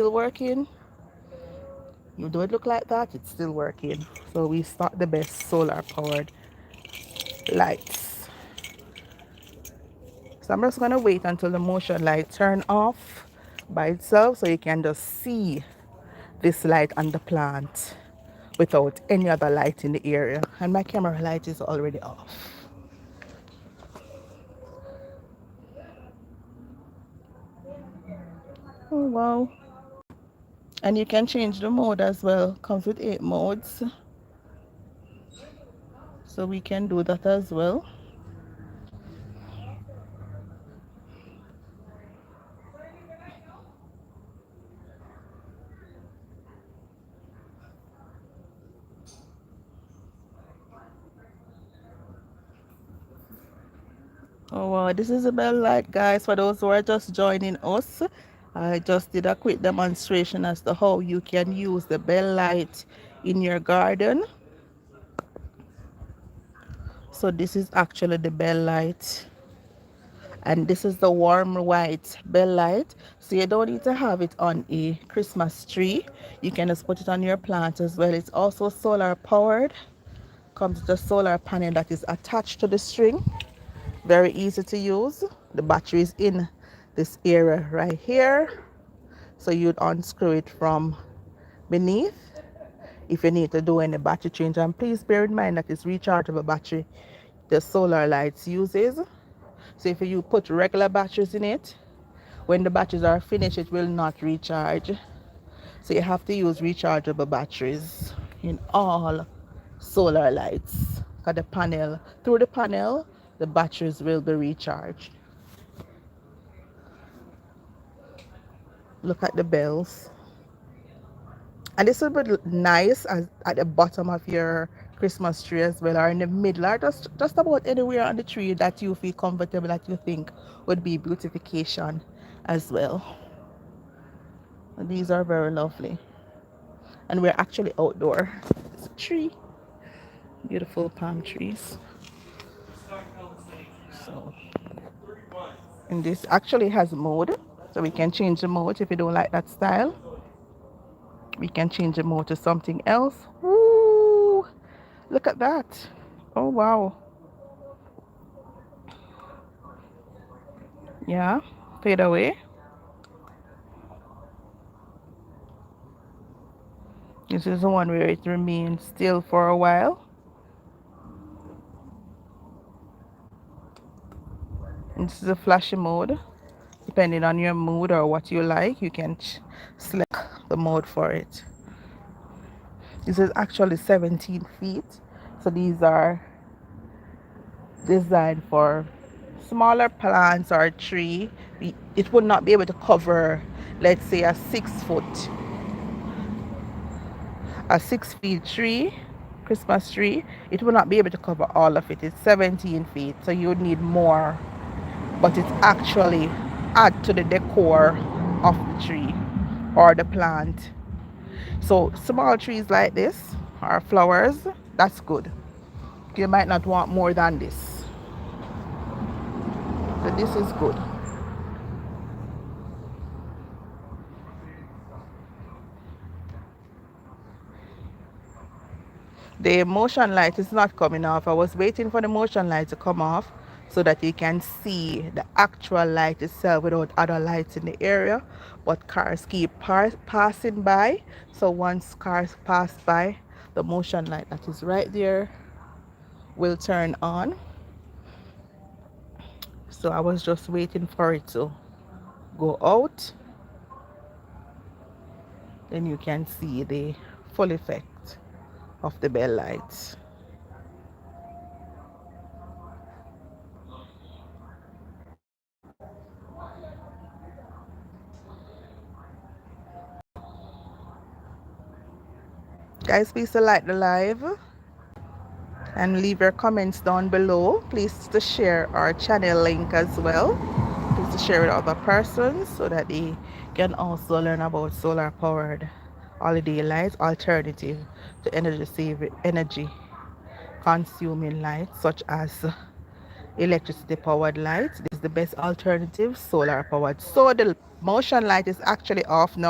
still working. You do it look like that, it's still working. So we start the best solar powered lights. So I'm just gonna wait until the motion light turn off by itself so you can just see this light on the plant without any other light in the area. And my camera light is already off. Oh wow. And you can change the mode as well. Comes with 8 modes. So we can do that as well. Oh wow, this is a bell light, guys. For those who are just joining us, I just did a quick demonstration as to how you can use the bell light in your garden. So this is actually the bell light, and this is the warm white bell light. So you don't need to have it on a Christmas tree. You can just put it on your plant as well. It's also solar powered. Comes with a solar panel that is attached to the string. Very easy to use. The battery is in this area right here, so you'd unscrew it from beneath if you need to do any battery change. And please bear in mind that it's rechargeable battery the solar lights uses. So if you put regular batteries in it, when the batteries are finished, it will not recharge. So you have to use rechargeable batteries in all solar lights. Because the panel, through the panel, the batteries will be recharged. Look at the bells. And this will be nice as at the bottom of your Christmas tree as well, or in the middle, or just about anywhere on the tree that you feel comfortable, that you think would be beautification as well. And these are very lovely. And we're actually outdoor. It's a tree. Beautiful palm trees. So, and this actually has mode. So we can change the mode if you don't like that style. We can change the mode to something else. Woo! Look at that. Oh wow. Yeah. Fade away. This is the one where it remains still for a while. And this is a flashy mode. Depending on your mood or what you like, you can select the mode for it. This is actually 17 feet. So these are designed for smaller plants or tree. It would not be able to cover, let's say, a 6 feet tree, Christmas tree. It will not be able to cover all of it. It's 17 feet, so you would need more, but it actually add to the decor of the tree or the plant. So small trees like this or flowers, that's good. You might not want more than this, so this is good. The motion light is not coming off. I was waiting for the motion light to come off so that you can see the actual light itself without other lights in the area. But cars keep passing by. So once cars pass by, the motion light that is right there will turn on. So I was just waiting for it to go out. Then you can see the full effect of the bell lights. Guys, please to like the live and leave your comments down below. Please to share our channel link as well. Please to share with other persons so that they can also learn about solar powered holiday lights, alternative to energy consuming lights such as electricity powered lights. This is the best alternative, solar powered. So the motion light is actually off now.